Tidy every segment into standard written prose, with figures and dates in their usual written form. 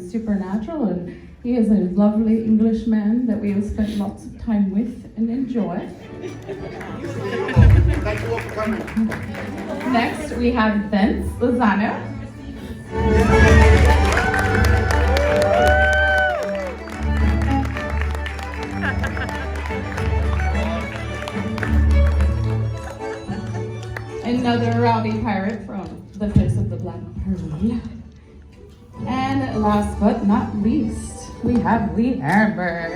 Supernatural, and he is a lovely Englishman that we have spent lots of time with and enjoy. Thank you all for coming. Next, we have Vince Lozano. Another rowdy pirate from the Prince of the Black Pearl. And last but not least, we have Arenberg.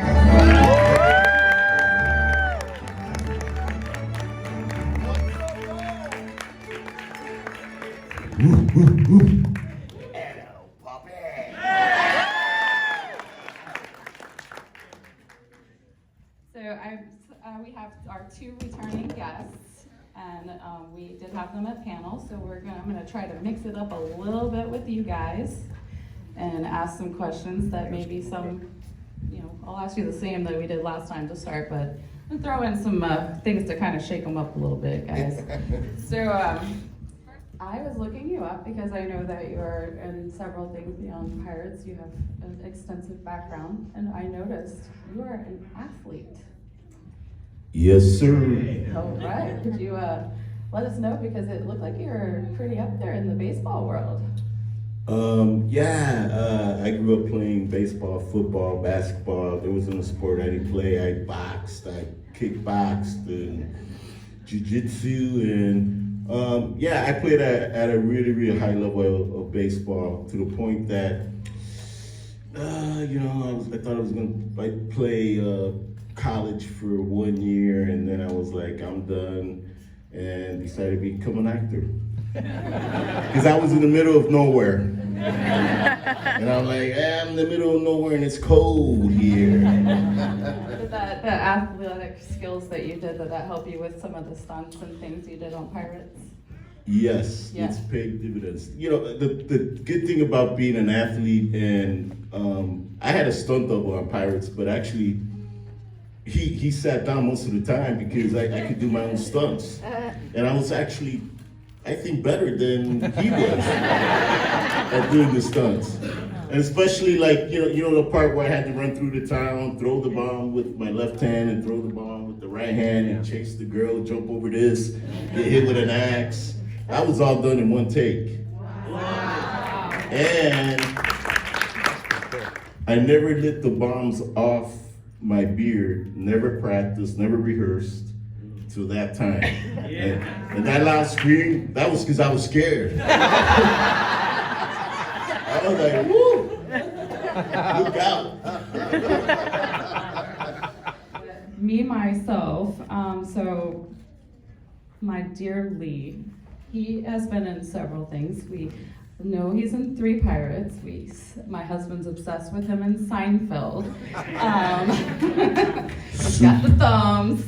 Hello, puppy. So we have our two returning guests, and we did have them at panel. So I'm gonna try to mix it up a little bit with you guys, and ask some questions that maybe I'll ask you the same that we did last time to start, but I'll throw in some things to kind of shake them up a little bit, guys. So I was looking you up because I know that you're in several things beyond pirates. You have an extensive background, and I noticed you are an athlete. Yes, sir. All right. Could you let us know, because it looked like you're pretty up there in the baseball world. I grew up playing baseball, football, basketball. There wasn't a sport I didn't play. I boxed, I kickboxed, and jiu-jitsu, and I played at a really, really high level of baseball, to the point that I thought I was gonna play college for 1 year, and then I was like, I'm done, and decided to become an actor. Because I was in the middle of nowhere. And I'm like, I'm in the middle of nowhere and it's cold here. Did the athletic skills that you did, did that help you with some of the stunts and things you did on Pirates? Yes, Yeah. It's paid dividends. The good thing about being an athlete, and I had a stunt double on Pirates, but actually he sat down most of the time because I could do my own stunts. And I was actually, I think, better than he was at doing the stunts. And especially the part where I had to run through the town, throw the bomb with my left hand and throw the bomb with the right hand and chase the girl, jump over this, get hit with an axe. That was all done in one take. Wow. And I never lit the bombs off my beard, never practiced, never rehearsed. Till that time. And that loud scream, that was because I was scared. I was like, woo! Look out. Me, myself, so my dear Lee, he has been in several things. We know he's in 3 Pirates. My husband's obsessed with him in Seinfeld. He's got the thumbs.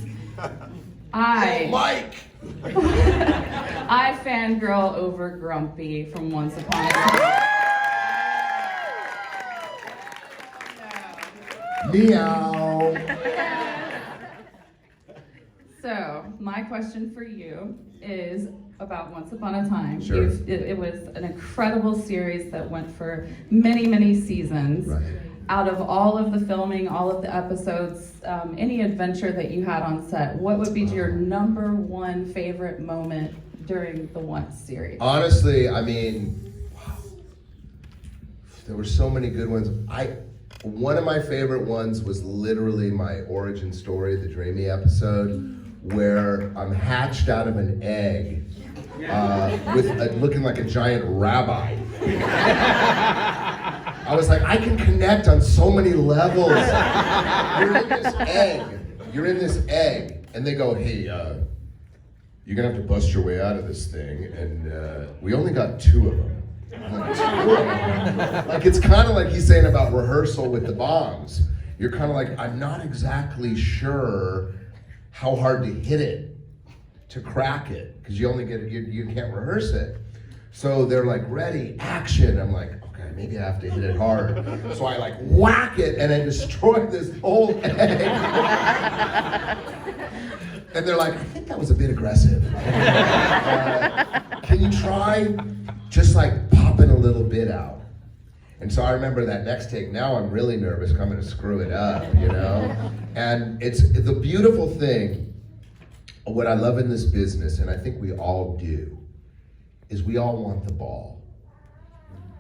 Mike! I fangirl over Grumpy from Once Upon a Time. Meow. So, my question for you is about Once Upon a Time. Sure. It was an incredible series that went for many, many seasons. Right. Out of all of the filming, all of the episodes, any adventure that you had on set, what would be your number one favorite moment during the Once series? Honestly, wow. There were so many good ones. One of my favorite ones was literally my origin story, the Dreamy episode, where I'm hatched out of an egg looking like a giant rabbi. I was like, I can connect on so many levels. You're in this egg, and they go, hey, you're gonna have to bust your way out of this thing, and we only got 2 of them. I'm like, 2 of them? Like, it's kind of like he's saying about rehearsal with the bombs. You're kind of like, I'm not exactly sure how hard to hit it, to crack it, because you only you can't rehearse it. So they're like, ready, action. I'm like, okay, maybe I have to hit it hard. So I whack it, and I destroyed this whole egg. And they're like, I think that was a bit aggressive. Can you try just popping a little bit out? And so I remember that next take, now I'm really nervous, I'm gonna screw it up, you know? And it's the beautiful thing, what I love in this business, and I think we all do, is we all want the ball.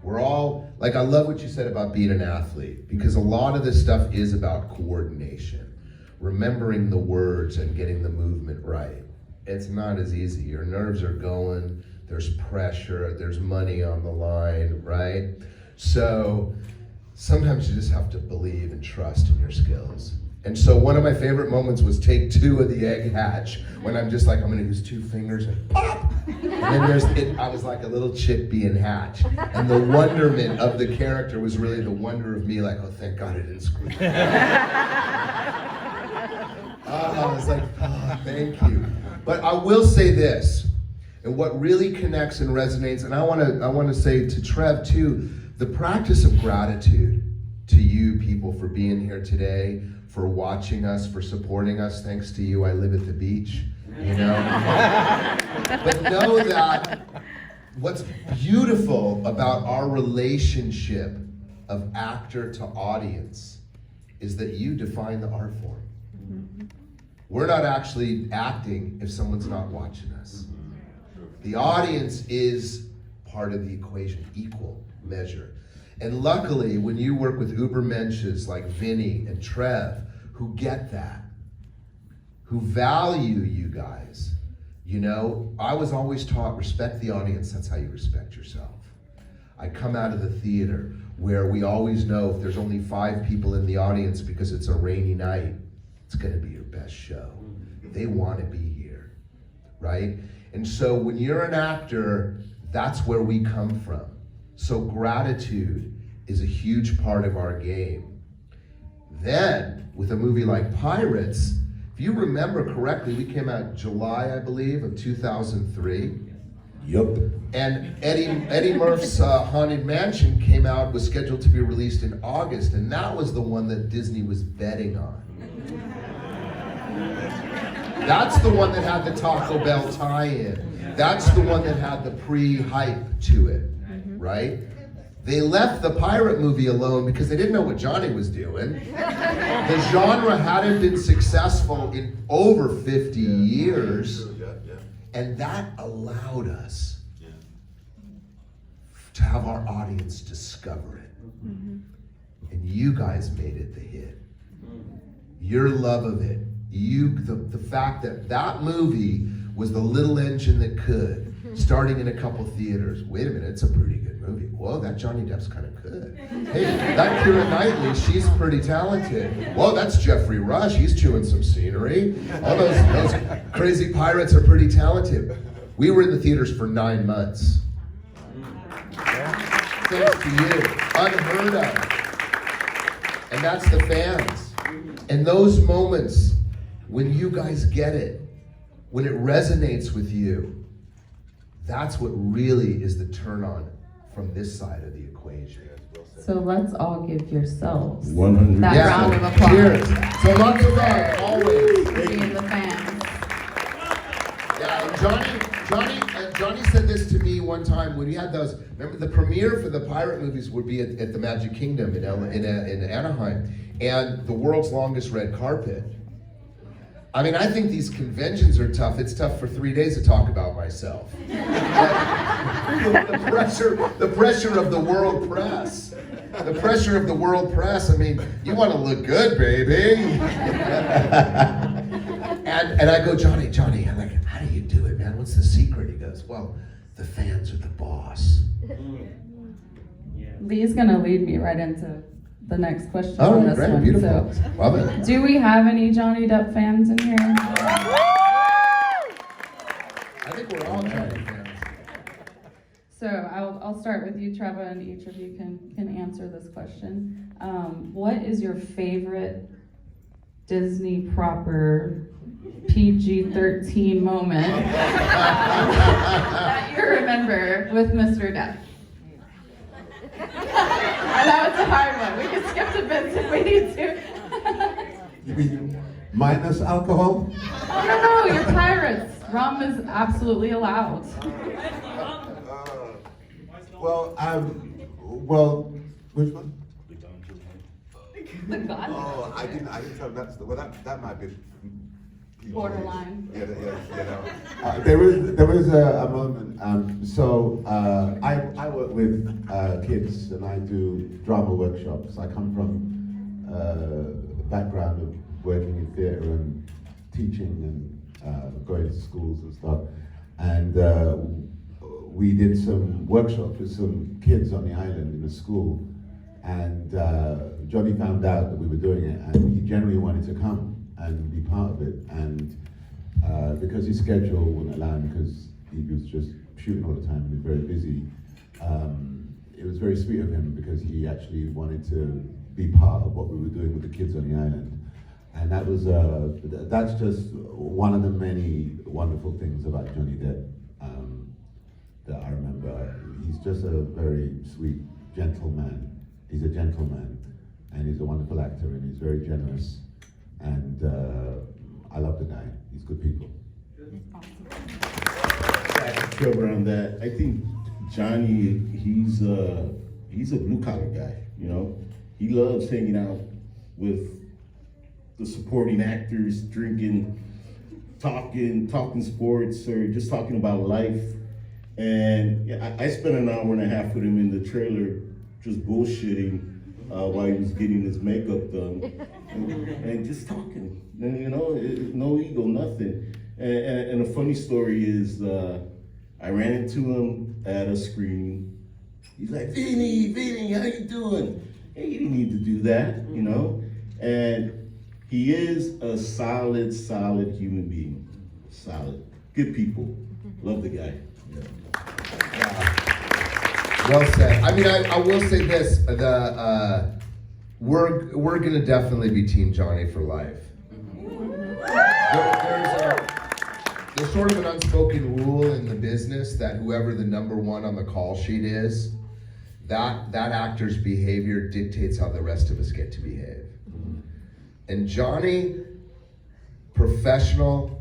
We're all, like I love what you said about being an athlete, because a lot of this stuff is about coordination, remembering the words and getting the movement right. It's not as easy. Your nerves are going, there's pressure, there's money on the line, right? So sometimes you just have to believe and trust in your skills. And so one of my favorite moments was take 2 of the egg hatch, when I'm just like, I'm gonna use 2 fingers and pop! And then I was like a little chick being hatched. And the wonderment of the character was really the wonder of me, like, oh, thank God I didn't screw it. I was like, oh, thank you. But I will say this, and what really connects and resonates, and I wanna say to Trev too, the practice of gratitude to you people for being here today, for watching us, for supporting us. Thanks to you, I live at the beach, you know? But know that what's beautiful about our relationship of actor to audience is that you define the art form. We're not actually acting if someone's not watching us. The audience is part of the equation, equal measure. And luckily, when you work with ubermensches like Vinny and Trev, who get that, who value you guys, you know, I was always taught, respect the audience, that's how you respect yourself. I come out of the theater where we always know if there's only 5 people in the audience because it's a rainy night, it's gonna be your best show. They wanna be here, right? And so when you're an actor, that's where we come from. So gratitude is a huge part of our game. Then, with a movie like Pirates, if you remember correctly, we came out July, I believe, of 2003. Yup. And Eddie Murph's Haunted Mansion came out, was scheduled to be released in August, and that was the one that Disney was betting on. That's the one that had the Taco Bell tie-in. That's the one that had the pre-hype to it, right? They left the pirate movie alone because they didn't know what Johnny was doing. The genre hadn't been successful in over 50 years, and that allowed us to have our audience discover it. And you guys made it the hit. Your love of it, the fact that that movie was the little engine that could, starting in a couple theaters. Wait a minute, it's a pretty good movie. Whoa, that Johnny Depp's kind of good. Hey, that Keira Knightley, she's pretty talented. Whoa, that's Jeffrey Rush, he's chewing some scenery. All those crazy pirates are pretty talented. We were in the theaters for 9 months. Thanks to you, unheard of. And that's the fans. And those moments when you guys get it, when it resonates with you, that's what really is the turn on from this side of the equation. So let's all give yourselves 100. that round of applause. Cheers. So lots of love, always. Being the fans. Yeah, and Johnny said this to me one time when we had those. Remember, the premiere for the pirate movies would be at the Magic Kingdom in Anaheim, and the world's longest red carpet. I mean, I think these conventions are tough. It's tough for 3 days to talk about myself. the pressure of the world press. The pressure of the world press. I mean, you want to look good, baby. and I go, Johnny, I'm like, how do you do it, man? What's the secret? He goes, well, the fans are the boss. Lee's gonna lead me right into the next question Oh, on this great, one. beautiful. So, Love it. do we have any Johnny Depp fans in here? I think we're all Johnny fans. So I'll start with you, Treva, and each of you can answer this question. What is your favorite Disney proper PG-13 moment that you remember with Mr. Depp? I know it's a hard one. We can skip the bits if we need to. You mean minus alcohol? Oh, no, you're pirates. Rum is absolutely allowed. Well, Which one? The God. Oh, I didn't tell him well, that might be Borderline. Yeah, you know. There was a moment. I work with kids and I do drama workshops. I come from a background of working in theatre and teaching and going to schools and stuff. And we did some workshops with some kids on the island in a school. And Johnny found out that we were doing it, and he generally wanted to come and be part of it. And because his schedule wouldn't allow him, because he was just shooting all the time and he was very busy, it was very sweet of him because he actually wanted to be part of what we were doing with the kids on the island. And that was that's just one of the many wonderful things about Johnny Depp that I remember. He's just a very sweet, gentle man. He's a gentleman, and he's a wonderful actor, and he's very generous. And I love the guy. He's good people. Trevor, on that, I think Johnny, he's a blue collar guy. You know, he loves hanging out with the supporting actors, drinking, talking sports, or just talking about life. And yeah, I spent an hour and a half with him in the trailer, just bullshitting while he was getting his makeup done, and just talking. And you know, no ego, nothing. And a funny story is, I ran into him at a screening. He's like, Vinny, how you doing? Hey, you didn't need to do that, you know? And he is a solid human being. Solid. Good people. Love the guy. Well said. I mean, I will say this: we're gonna definitely be Team Johnny for life. There's sort of an unspoken rule in the business that whoever the number one on the call sheet is, that actor's behavior dictates how the rest of us get to behave. And Johnny, professional,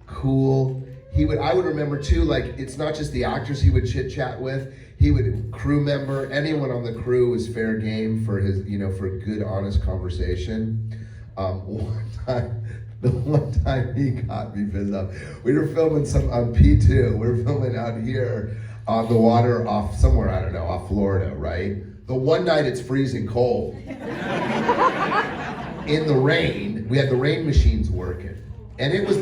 cool. I would remember too, like, it's not just the actors he would chit chat with. He would crew member, anyone on the crew was fair game for his, for a good, honest conversation. The one time he got me pissed off. We were filming some on P2. We were filming out here on the water off somewhere, I don't know, off Florida, right? The one night it's freezing cold. In the rain, we had the rain machines working. And it was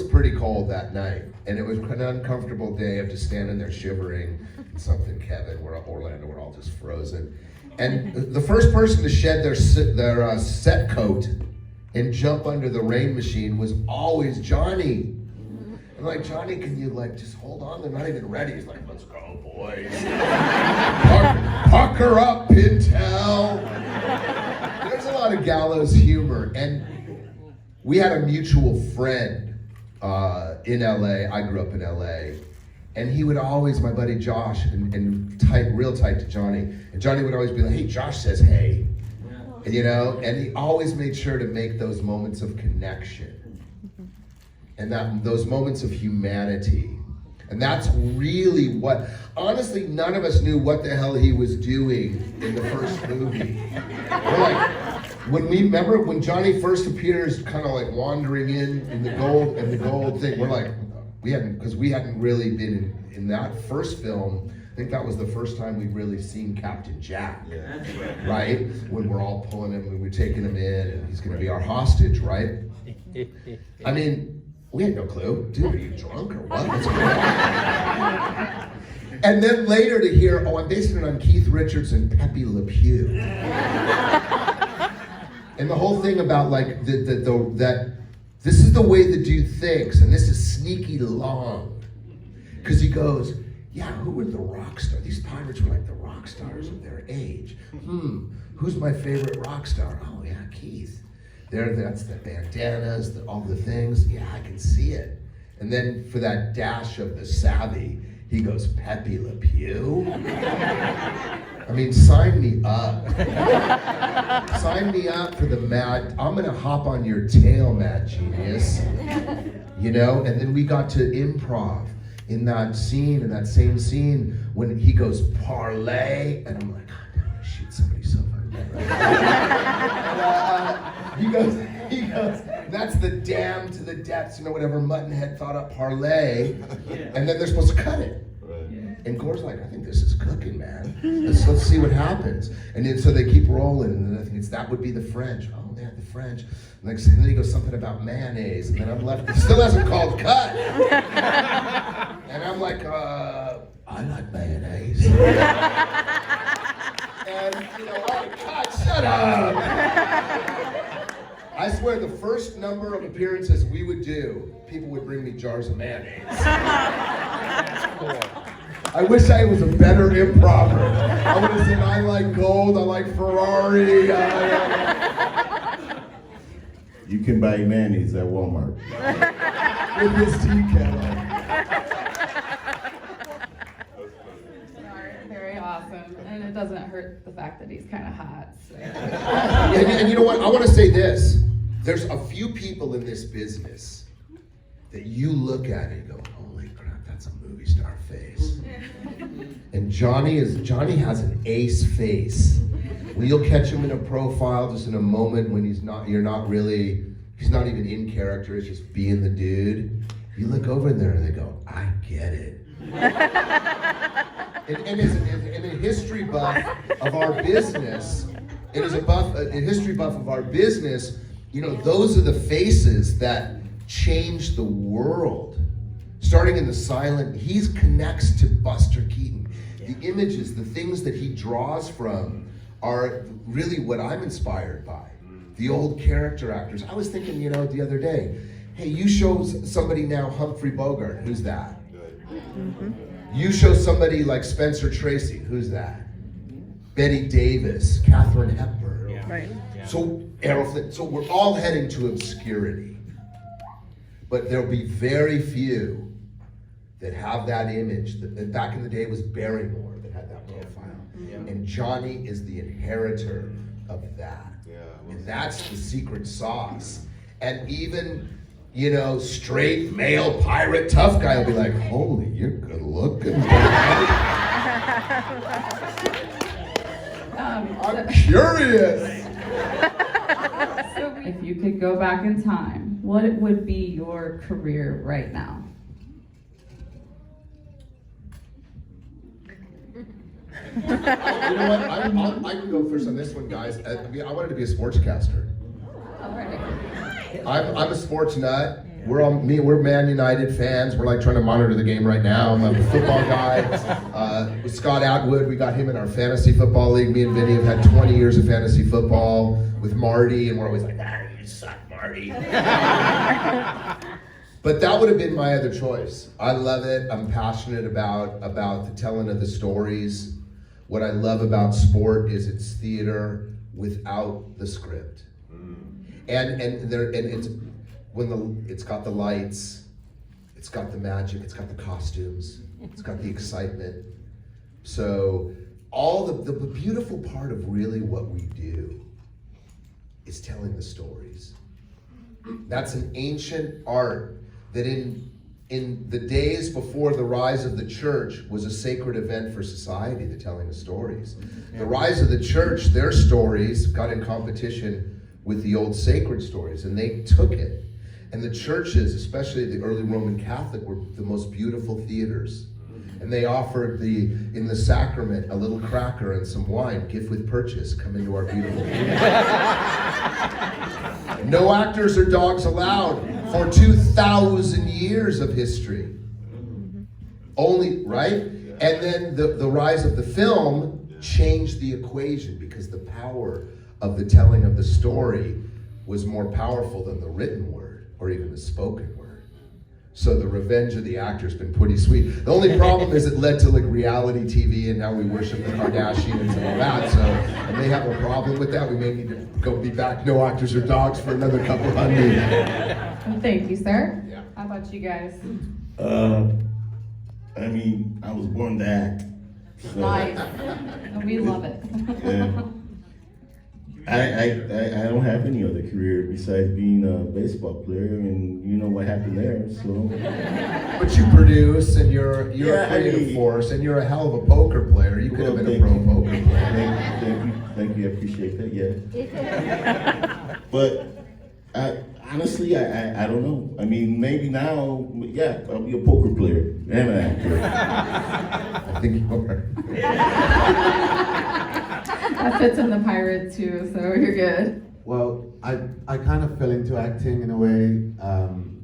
pretty cold that night. And it was an uncomfortable day of just standing there shivering. Something, Kevin, we're Orlando, we're all just frozen. And the first person to shed their set coat and jump under the rain machine was always Johnny. I'm like, Johnny, can you just hold on? They're not even ready. He's like, let's go, boys. Pucker up, Pintel. There's a lot of gallows humor. And we had a mutual friend in LA. I grew up in LA. And he would always, my buddy Josh, and real tight to Johnny. And Johnny would always be like, hey, Josh says hey. And, and he always made sure to make those moments of connection. And those moments of humanity. And that's really what, honestly, none of us knew what the hell he was doing in the first movie. We're like, remember when Johnny first appears, kind of like wandering in the gold thing, we're like, we hadn't really been in that first film. I think that was the first time we'd really seen Captain Jack, right? When we're all pulling him, when we're taking him in, and he's gonna be our hostage, right? I mean, we had no clue. Dude, are you drunk or what? What's going on? And then later to hear, I'm basing it on Keith Richards and Pepe Le Pew. And the whole thing about that this is the way the dude thinks, and this is sneaky long. Because he goes, yeah, who were the rock stars? These pirates were like the rock stars of their age. Who's my favorite rock star? Oh yeah, Keith. That's the bandanas, all the things. Yeah, I can see it. And then for that dash of the savvy, he goes, Pepe Le Pew? I mean, sign me up. Sign me up for the mad, I'm gonna hop on your tail, mad genius. And then we got to improv in that same scene, when he goes, parlay, and I'm like, God, shoot somebody so fucking bad. Right? He goes, that's the dam to the depths, whatever Muttonhead thought up parlay. And then they're supposed to cut it. And Gore's like, I think this is cooking, man. Let's see what happens. And then so they keep rolling, and then I think that would be the French. Oh, they had the French. And then he goes something about mayonnaise, and then I'm left. It still hasn't called cut. And I'm like, I like mayonnaise. And oh, God, shut up. I swear, the first number of appearances we would do, people would bring me jars of mayonnaise. I wish I was a better improver. I would have said, I like gold, I like Ferrari. You can buy mayonnaise at Walmart. With his tea kettle. Very awesome. And it doesn't hurt the fact that he's kind of hot. So. And you know what? I want to say this. There's a few people in this business that you look at and go, holy crap, that's a movie star face. And Johnny has an ace face. When you'll catch him in a profile just in a moment when he's not even in character, it's just being the dude. You look over there and they go, I get it. And as a history buff of our business, those are the faces that change the world. Starting in the silent, he connects to Buster Keaton. The images, the things that he draws from are really what I'm inspired by. The old character actors. I was thinking, the other day, hey, you show somebody now Humphrey Bogart, who's that? Mm-hmm. You show somebody like Spencer Tracy, who's that? Betty Davis, Katharine Hepburn. Yeah. Right. Yeah. So Errol Flynn. So we're all heading to obscurity. But there'll be very few that have that image. That back in the day was Barrymore that had that profile. Yeah. And Johnny is the inheritor of that. Yeah. And that's the secret sauce. And even, straight male pirate tough guy will be like, holy, you're good looking. I'm curious. So if you could go back in time, what would be your career right now? You know what? I can go first on this one, guys. I wanted to be a sportscaster. I'm a sports nut. We're Man United fans. We're like trying to monitor the game right now. I'm a football guy. With Scott Atwood, we got him in our fantasy football league. Me and Vinny have had 20 years of fantasy football with Marty, and we're always like, you suck, Marty. But that would have been my other choice. I love it. I'm passionate about the telling of the stories. What I love about sport is it's theater without the script. And it's got the lights, it's got the magic, it's got the costumes, it's got the excitement. So all the beautiful part of really what we do is telling the stories. That's an ancient art that in the days before the rise of the church was a sacred event for society, the telling of stories. The rise of the church, their stories got in competition with the old sacred stories, and they took it. And the churches, especially the early Roman Catholic, were the most beautiful theaters. And they offered in the sacrament a little cracker and some wine, gift with purchase, come into our beautiful theater. No actors or dogs allowed for 2,000 years of history. Only, right? And then the rise of the film changed the equation because the power of the telling of the story was more powerful than the written word or even the spoken word. So the revenge of the actor's been pretty sweet. The only problem is it led to like reality TV, and now we worship the Kardashians and all that. So, and they have a problem with that. We may need to go be back no actors or dogs for another couple hundred. Thank you, sir. Yeah. How about you guys? I was born to act. So, Nice. We love it. yeah. I don't have any other career besides being a baseball player, and you know what happened there. So, But you produce, and you're Yeah, a creative I mean- force, and you're a hell of a poker player. You could have Well, been a pro poker player. Thank you, I appreciate that. Yeah, but honestly, I don't know. I mean, maybe now, yeah, I'll be a poker player and an actor. I think you are. That fits in the pirate too, so you're good. Well, I kind of fell into acting in a way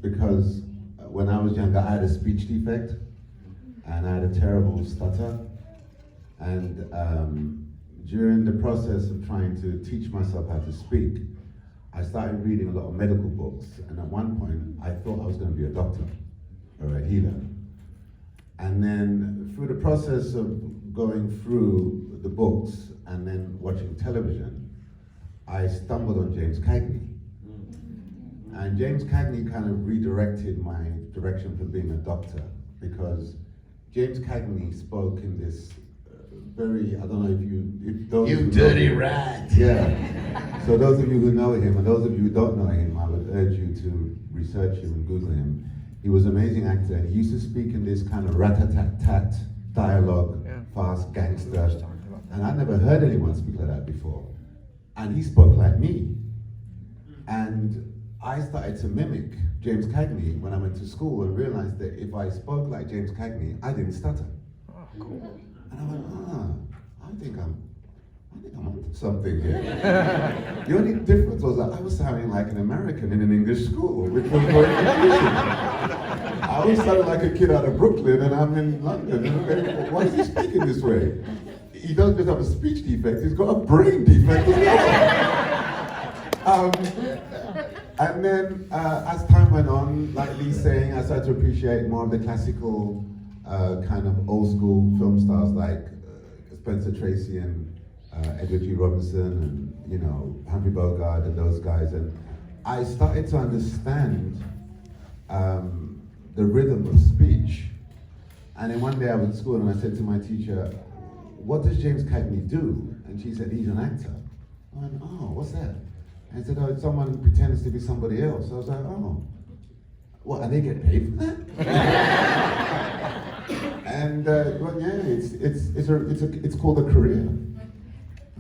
because when I was younger, I had a speech defect and I had a terrible stutter. And during the process of trying to teach myself how to speak, I started reading a lot of medical books. And at one point, I thought I was going to be a doctor or a healer. And then through the process of going through the books and then watching television, I stumbled on James Cagney. And James Cagney kind of redirected my direction from being a doctor, because James Cagney spoke in this very, I don't know if those You who know dirty him- rat. Yeah. So those of you who know him, and those of you who don't know him, I would urge you to research him and Google him. He was an amazing actor, and he used to speak in this kind of rat-a-tat-tat dialogue, fast gangster. And I never heard anyone speak like that before. And he spoke like me. And I started to mimic James Cagney when I went to school and realized that if I spoke like James Cagney, I didn't stutter. And I went, I think I'm onto something here. The only difference was that I was sounding like an American in an English school, which was very confusing. I always sounded like a kid out of Brooklyn, and I'm in London. And I'm going, why is he speaking this way? He doesn't just have a speech defect, he's got a brain defect as well. And then as time went on, like Lee's saying, I started to appreciate more of the classical kind of old school film stars like Spencer Tracy and Edward G. Robinson and Humphrey Bogart and those guys. And I started to understand the rhythm of speech. And then one day I was at school and I said to my teacher, "What does James Cagney do?" And she said, "He's an actor." I went, "Oh, what's that?" And I said, "Oh, someone pretends to be somebody else." I was like, "Oh, what, and they get paid for that?" And well, yeah, it's called a career.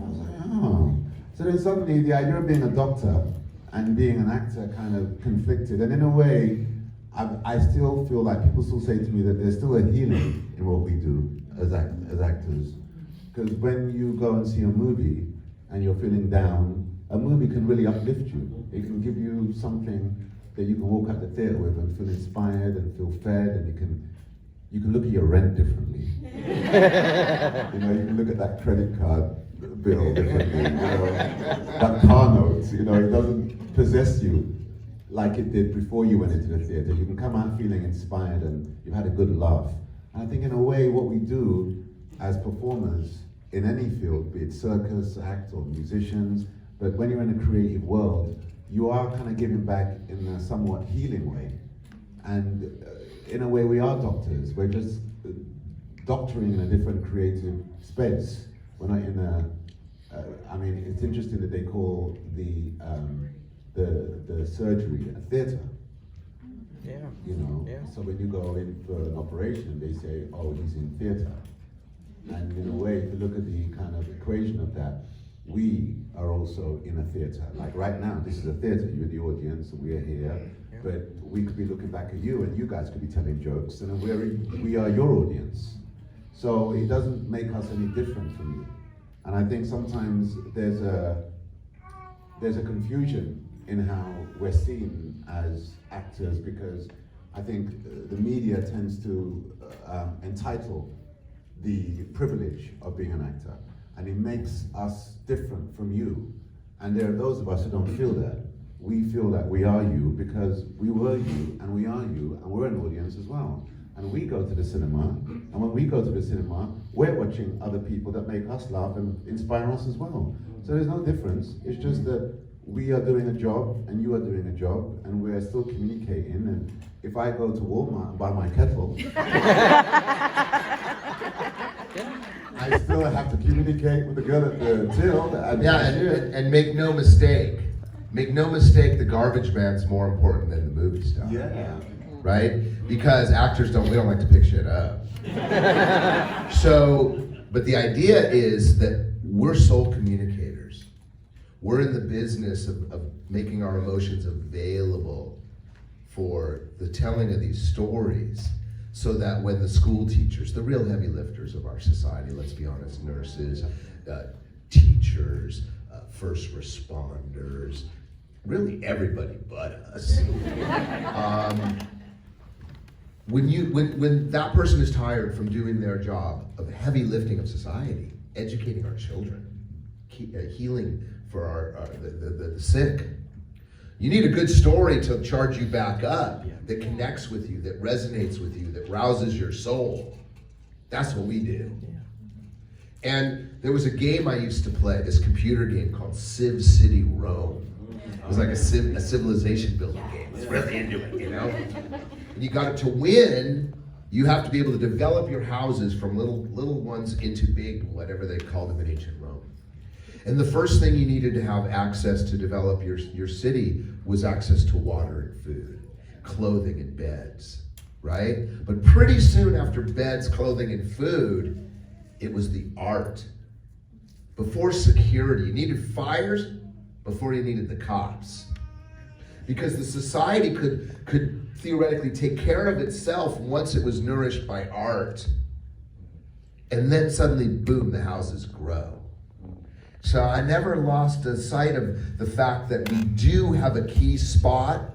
I was like, oh. So then suddenly the idea of being a doctor and being an actor kind of conflicted. And in a way, I still feel like people still say to me that there's still a healing in what we do as actors. Because when you go and see a movie and you're feeling down, a movie can really uplift you. It can give you something that you can walk out the theater with and feel inspired and feel fed, and you can look at your rent differently. You can look at that credit card bill differently. That car note, it doesn't possess you like it did before you went into the theater. You can come out feeling inspired and you've had a good laugh. And I think in a way what we do as performers in any field, be it circus, act, or musicians, but when you're in a creative world, you are kind of giving back in a somewhat healing way. And in a way we are doctors. We're just doctoring in a different creative space. We're not in a, it's interesting that they call the surgery a theater. Yeah. Yeah. So when you go in for an operation, they say, "Oh, he's in theater." And in a way, if you look at the kind of equation of that, we are also in a theater. Like right now, this is a theater. You're the audience, and we're here. Yeah. But we could be looking back at you, and you guys could be telling jokes, and we are your audience. So it doesn't make us any different from you. And I think sometimes there's a confusion in how we're seen as actors, because I think the media tends to entitle the privilege of being an actor, and it makes us different from you. And there are those of us who don't feel that. We feel that we are you because we were you, and we are you, and we're an audience as well. And we go to the cinema, and when we go to the cinema, we're watching other people that make us laugh and inspire us as well. So there's no difference. It's just that we are doing a job, and you are doing a job, and we're still communicating. And if I go to Walmart and buy my kettle, I still have to communicate with the girl at the till. Yeah, and make no mistake. Make no mistake, the garbage man's more important than the movie star. Yeah. Right? Because actors we don't like to pick shit up. So, but the idea is that we're soul communicators. We're in the business of making our emotions available for the telling of these stories, so that when the school teachers, the real heavy lifters of our society, let's be honest, nurses, teachers, first responders, really everybody but us. When that person is tired from doing their job of heavy lifting of society, educating our children, healing for the sick, you need a good story to charge you back up, that connects with you, that resonates with you, that rouses your soul. That's what we do. And there was a game I used to play, this computer game called Civ City Rome. It was like a civilization building game. I was really into it, you know? And you got it to win, you have to be able to develop your houses from little ones into big, whatever they called them in ancient Rome. And the first thing you needed to have access to develop your city was access to water and food, clothing and beds, right? But pretty soon after beds, clothing, and food, it was the art. Before security, you needed fires before you needed the cops. Because the society could theoretically take care of itself once it was nourished by art. And then suddenly, boom, the houses grow. So I never lost a sight of the fact that we do have a key spot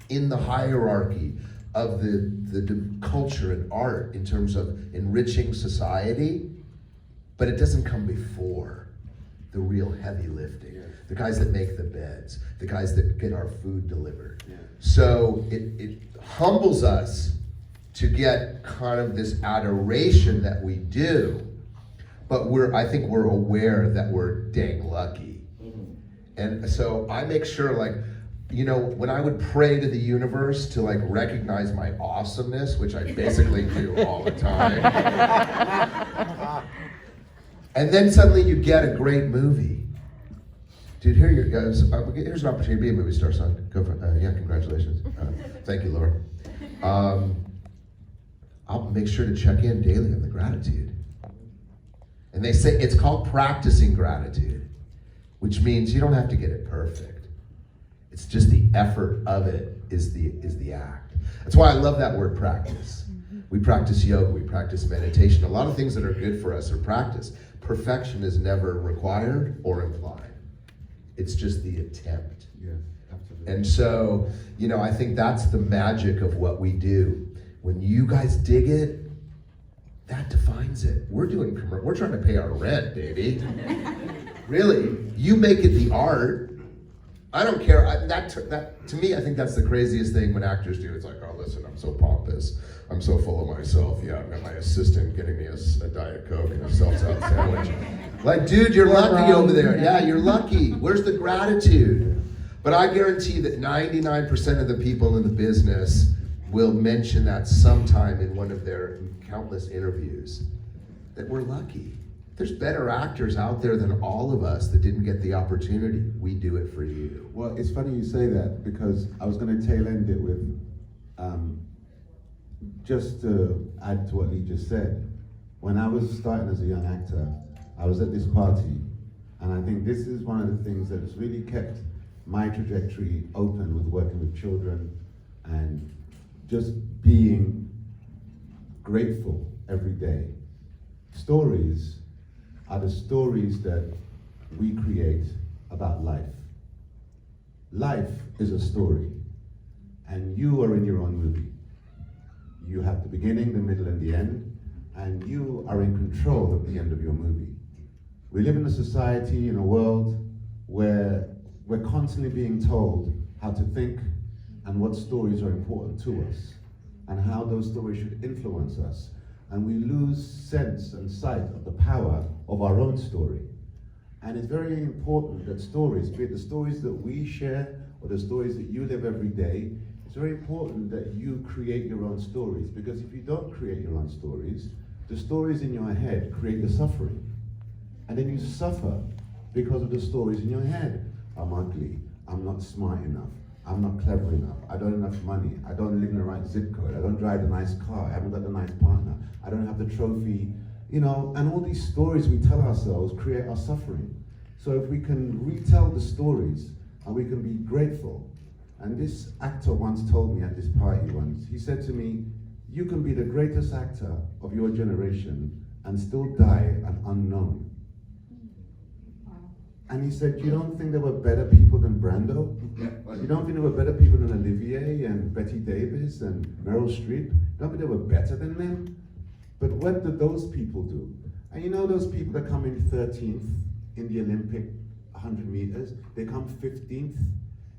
in the hierarchy of the culture and art in terms of enriching society, but it doesn't come before the real heavy lifting. Yeah. The guys that make the beds, the guys that get our food delivered. Yeah. So it humbles us to get kind of this adoration that we do, but I think we're aware that we're dang lucky. Mm-hmm. And so I make sure, like, you know, when I would pray to the universe to like recognize my awesomeness, which I basically do all the time, and then suddenly you get a great movie. Dude, here's an opportunity to be a movie star, son. Go for it. Yeah, congratulations. Thank you, Laura. I'll make sure to check in daily on the gratitude. And they say it's called practicing gratitude, which means you don't have to get it perfect. It's just the effort of it is the act. That's why I love that word practice. We practice yoga, we practice meditation. A lot of things that are good for us are practice. Perfection is never required or implied. It's just the attempt. Yeah, absolutely. And so, you know, I think that's the magic of what we do. When you guys dig it, that defines it. We're trying to pay our rent, baby. Really, you make it the art. I don't care. That to me, I think that's the craziest thing when actors do. It's like, oh, listen, I'm so pompous. I'm so full of myself. Yeah, I've got my assistant getting me a Diet Coke and a seltzer sandwich. Like, dude, you're lucky over there. Yeah, you're lucky. Where's the gratitude? But I guarantee that 99% of the people in the business will mention that sometime in one of their countless interviews, that we're lucky. There's better actors out there than all of us that didn't get the opportunity. We do it for you. Well, it's funny you say that, because I was going to tail end it with, just to add to what Lee just said. When I was starting as a young actor, I was at this party, and I think this is one of the things that has really kept my trajectory open with working with children and just being grateful every day. Stories are the stories that we create about life. Life is a story, and you are in your own movie. You have the beginning, the middle, and the end, and you are in control of the end of your movie. We live in a society, in a world, where we're constantly being told how to think and what stories are important to us, and how those stories should influence us. And we lose sense and sight of the power of our own story. And it's very important that stories, be it the stories that we share or the stories that you live every day, it's very important that you create your own stories, because if you don't create your own stories, the stories in your head create your suffering. And then you suffer because of the stories in your head. I'm ugly, I'm not smart enough, I'm not clever enough, I don't have enough money, I don't live in the right zip code, I don't drive the nice car, I haven't got the nice partner, I don't have the trophy, and all these stories we tell ourselves create our suffering. So if we can retell the stories and we can be grateful, and this actor once told me at this party once, he said to me, you can be the greatest actor of your generation and still die an unknown. And he said, you don't think there were better people than Brando? You don't think there were better people than Olivier and Betty Davis and Meryl Streep? You don't think they were better than them? But what did those people do? And those people that come in 13th in the Olympic 100 meters, they come 15th.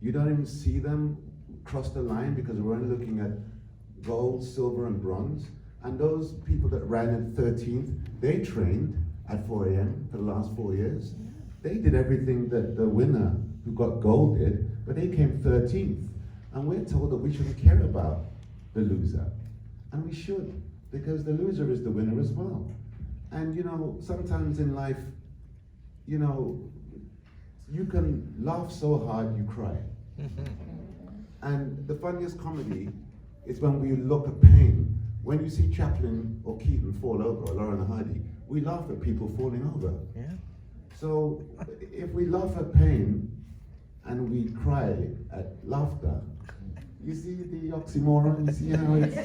You don't even see them cross the line because we're only looking at gold, silver, and bronze. And those people that ran at 13th, they trained at 4 a.m. for the last 4 years. They did everything that the winner who got gold did, but they came 13th. And we're told that we shouldn't care about the loser. And we should, because the loser is the winner as well. And sometimes in life, you can laugh so hard you cry. And the funniest comedy is when we look at pain. When you see Chaplin or Keaton fall over, or Laurel and Hardy, we laugh at people falling over. Yeah. So if we laugh at pain and we cry at laughter, you see the oxymoron, you see how it's